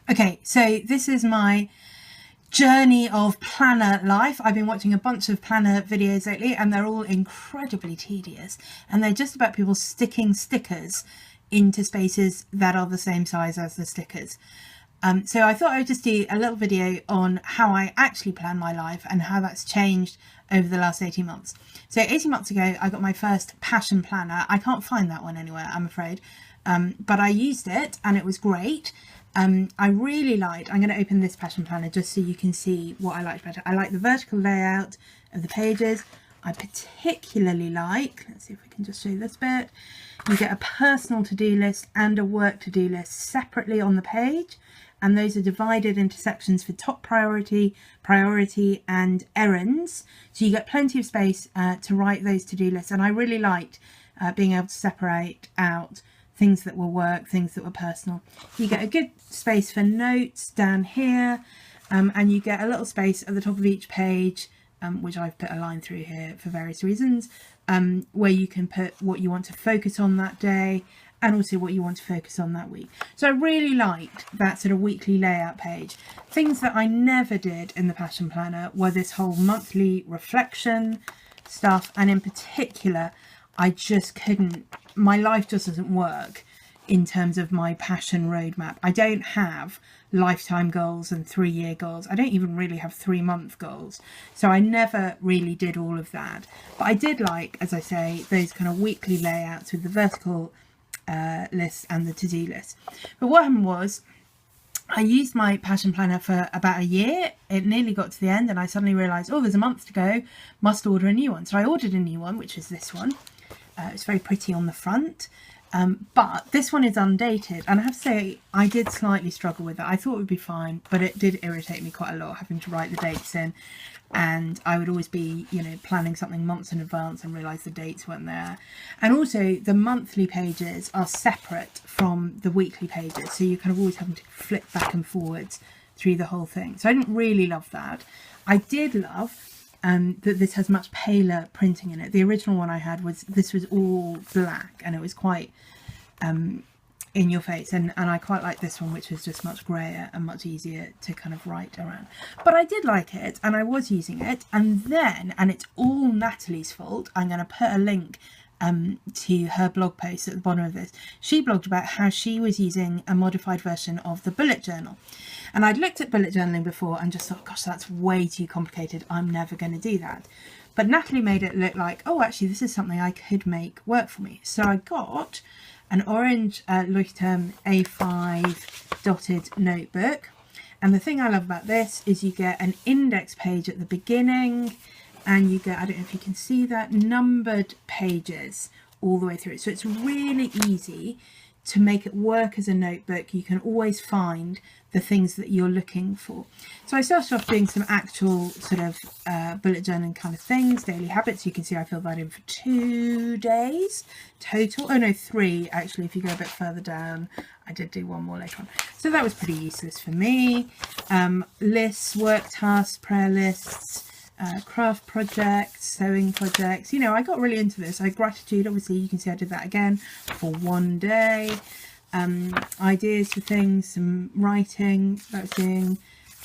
Okay, so this is my journey of planner life. I've been watching a bunch of planner videos lately and they're all incredibly tedious, and they're just about people sticking stickers into spaces that are the same size as the stickers. So I thought I would just do a little video on how I actually plan my life and how that's changed over the last 18 months. So 18 months ago, I got my first Passion Planner. I can't find that one anywhere, I'm afraid. But I used it and it was great. I really liked, I'm going to open this Passion Planner just so you can see what I liked better. I like the vertical layout of the pages. I particularly like, let's see if we can just show this bit, you get a personal to-do list and a work to-do list separately on the page, and those are divided into sections for top priority, priority and errands. So you get plenty of space to write those to-do lists, and I really liked being able to separate out things that were work, things that were personal. You get a good space for notes down here, and you get a little space at the top of each page, which I've put a line through here for various reasons, where you can put what you want to focus on that day and also what you want to focus on that week. So I really liked that sort of weekly layout page. Things that I never did in the Passion Planner were this whole monthly reflection stuff, and in particular I just couldn't, my life just doesn't work in terms of my passion roadmap. I don't have lifetime goals and 3-year goals. I don't even really have 3-month goals. So I never really did all of that. But I did like, as I say, those kind of weekly layouts with the vertical lists and the to-do list. But what happened was, I used my Passion Planner for about a year. It nearly got to the end and I suddenly realised, oh, there's a month to go, must order a new one. So I ordered a new one, which is this one. It's very pretty on the front, but this one is undated, and I have to say I did slightly struggle with it. I thought it would be fine, but it did irritate me quite a lot having to write the dates in, and I would always be, you know, planning something months in advance and realise the dates weren't there. And also the monthly pages are separate from the weekly pages, so you're kind of always having to flip back and forwards through the whole thing. So I didn't really love that. I did love that this has much paler printing in it. The original one I had was, this was all black and it was quite in your face, and I quite like this one, which is just much grayer and much easier to kind of write around. But I did like it and I was using it, and then, and it's all Natalie's fault, I'm going to put a link to her blog post at the bottom of this. She blogged about how she was using a modified version of the bullet journal, and I'd looked at bullet journaling before and just thought, gosh, that's way too complicated, I'm never going to do that. But Natalie made it look like, oh, actually this is something I could make work for me. So I got an orange Leuchtturm A5 dotted notebook, and the thing I love about this is you get an index page at the beginning, and you get, I don't know if you can see that, numbered pages all the way through. So it's really easy to make it work as a notebook. You can always find the things that you're looking for. So I started off doing some actual sort of bullet journaling kind of things, daily habits. You can see I filled that in for 2 days total. Oh no, 3 actually, if you go a bit further down. I did do one more later on. So that was pretty useless for me. Lists, work tasks, prayer lists, craft projects, sewing projects. You know, I got really into this. I had gratitude, obviously you can see I did that again for 1 day. Ideas for things, some writing that I was doing,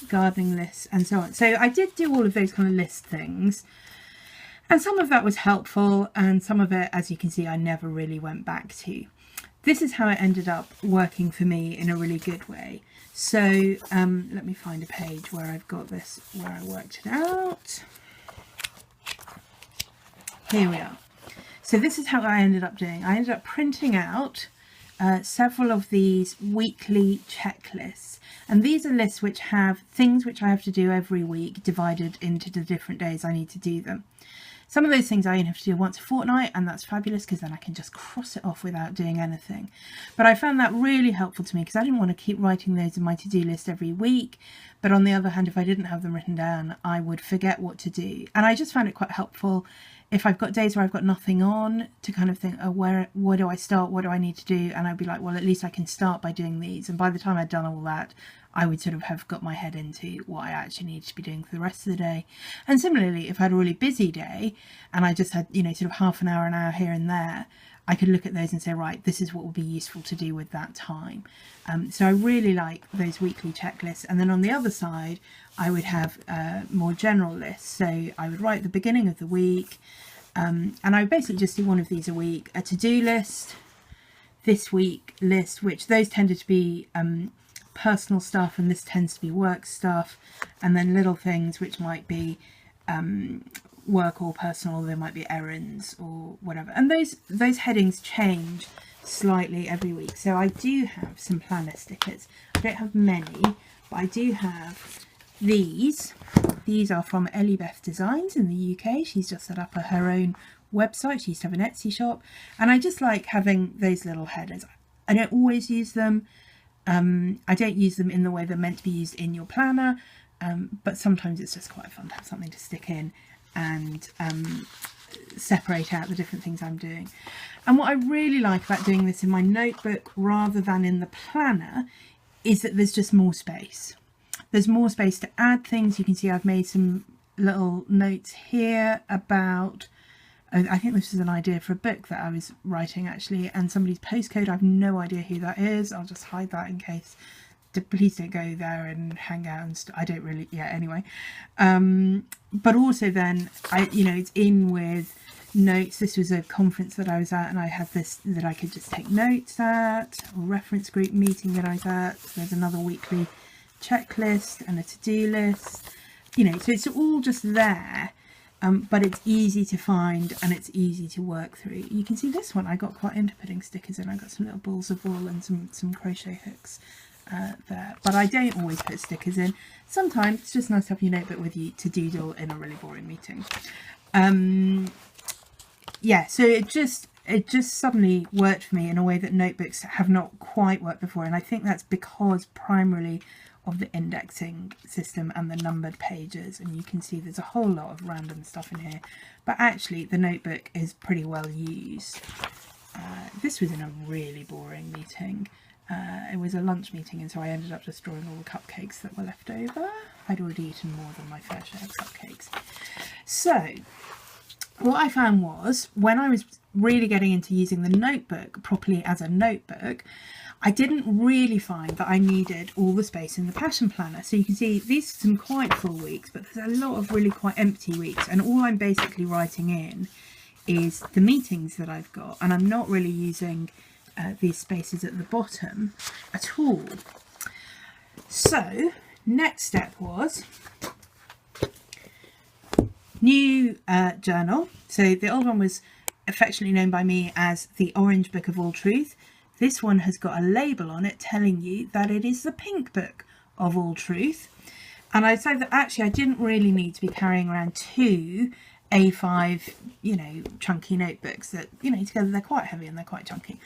gardening lists and so on. So I did do all of those kind of list things, and some of that was helpful and some of it, as you can see, I never really went back to. This is how it ended up working for me in a really good way. So let me find a page where I've got this, where I worked it out. Here we are. So this is how I ended up doing. I ended up printing out several of these weekly checklists, and these are lists which have things which I have to do every week divided into the different days I need to do them. Some of those things I only have to do once a fortnight, and that's fabulous because then I can just cross it off without doing anything. But I found that really helpful to me because I didn't want to keep writing those in my to-do list every week. But on the other hand, if I didn't have them written down, I would forget what to do. And I just found it quite helpful if I've got days where I've got nothing on, to kind of think, oh, where do I start? What do I need to do? And I'd be like, well, at least I can start by doing these. And by the time I'd done all that, I would sort of have got my head into what I actually need to be doing for the rest of the day. And similarly, if I had a really busy day and I just had, you know, sort of half an hour here and there, I could look at those and say, right, this is what will be useful to do with that time. So I really like those weekly checklists. And then on the other side, I would have more general lists. So I would write the beginning of the week, and I would basically just do one of these a week, a to-do list, this week list, which those tended to be personal stuff, and this tends to be work stuff, and then little things which might be work or personal. There might be errands or whatever, and those headings change slightly every week. So I do have some planner stickers. I don't have many, but I do have these. These are from Ellie Beth Designs in the UK. She's just set up her own website. She used to have an Etsy shop, and I just like having those little headers. I don't always use them. I don't use them in the way they're meant to be used in your planner, but sometimes it's just quite fun to have something to stick in and separate out the different things I'm doing. And what I really like about doing this in my notebook rather than in the planner is that there's just more space. There's more space to add things. You can see I've made some little notes here about, I think this is an idea for a book that I was writing actually, and somebody's postcode. I have no idea who that is. I'll just hide that in case. Please don't go there and hang out and I don't really, yeah, anyway. But also then, it's in with notes. This was a conference that I was at, and I had this that I could just take notes at, a reference group meeting that I was at. So there's another weekly checklist and a to-do list, so it's all just there. But it's easy to find and it's easy to work through. You can see this one, I got quite into putting stickers in. I got some little balls of wool and some crochet hooks there. But I don't always put stickers in. Sometimes it's just nice to have your notebook with you to doodle in a really boring meeting. Yeah, so it just suddenly worked for me in a way that notebooks have not quite worked before. And I think that's because primarily of the indexing system and the numbered pages, and you can see there's a whole lot of random stuff in here, but actually the notebook is pretty well used. This was in a really boring meeting. It was a lunch meeting, and so I ended up just drawing all the cupcakes that were left over. I'd already eaten more than my fair share of cupcakes. So what I found was, when I was really getting into using the notebook properly as a notebook, I didn't really find that I needed all the space in the Passion Planner. So you can see these are some quite full weeks, but there's a lot of really quite empty weeks, and all I'm basically writing in is the meetings that I've got, and I'm not really using these spaces at the bottom at all. So next step was new journal. So the old one was affectionately known by me as the Orange Book of All Truth. This one has got a label on it telling you that it is the Pink Book of All Truth. And I decided that actually I didn't really need to be carrying around two A5, chunky notebooks that, together they're quite heavy and they're quite chunky.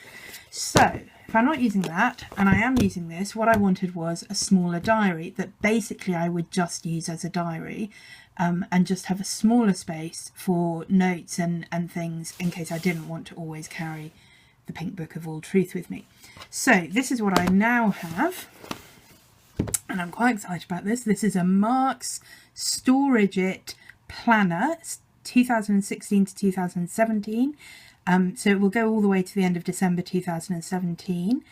So if I'm not using that, and I am using this, what I wanted was a smaller diary that basically I would just use as a diary, and just have a smaller space for notes and things in case I didn't want to always carry the Pink Book of All Truth with me. So this is what I now have, and I'm quite excited about this. This is a Marks Storage It Planner, 2016 to 2017. So it will go all the way to the end of December 2017,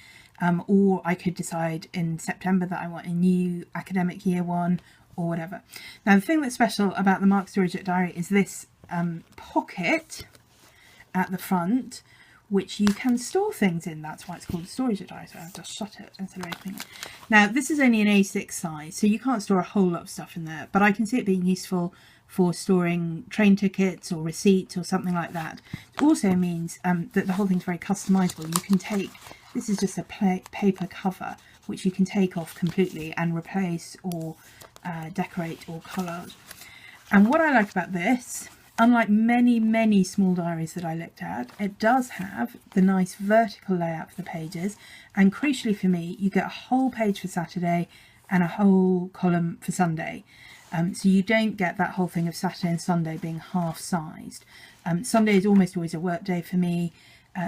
or I could decide in September that I want a new academic year one or whatever. Now the thing that's special about the Marks Storage It Diary is this pocket at the front, which you can store things in. That's why it's called a storage diary. So I'll just shut it instead of opening it. Now this is only an A6 size, so you can't store a whole lot of stuff in there, but I can see it being useful for storing train tickets or receipts or something like that. It also means that the whole thing's very customizable. You can take, this is just a paper cover, which you can take off completely and replace or decorate or colour. And what I like about this, unlike many small diaries that I looked at, it does have the nice vertical layout for the pages, and crucially for me, you get a whole page for Saturday and a whole column for Sunday. So you don't get that whole thing of Saturday and Sunday being half-sized. Sunday is almost always a work day for me.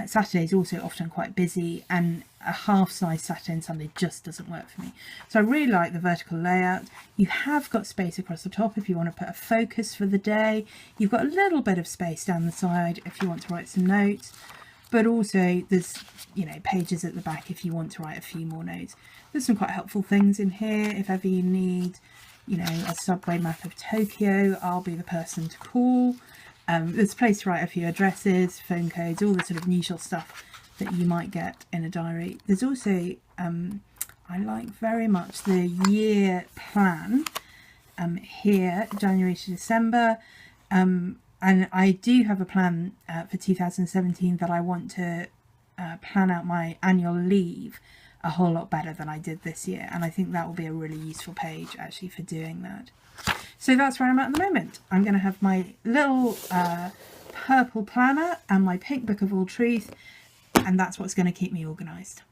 Saturday is also often quite busy, and a half-size Saturday and Sunday just doesn't work for me. So I really like the vertical layout. You have got space across the top if you want to put a focus for the day. You've got a little bit of space down the side if you want to write some notes. but also there's, you know, pages at the back if you want to write a few more notes. There's some quite helpful things in here if ever you need, you know, a subway map of Tokyo. I'll be the person to call. There's a place to write a few addresses, phone codes, all the sort of usual stuff that you might get in a diary. There's also, I like very much the year plan here, January to December. And I do have a plan for 2017 that I want to plan out my annual leave a whole lot better than I did this year. And I think that will be a really useful page actually for doing that. So that's where I'm at the moment. I'm going to have my little purple planner and my pink book of all truth, and that's what's going to keep me organised.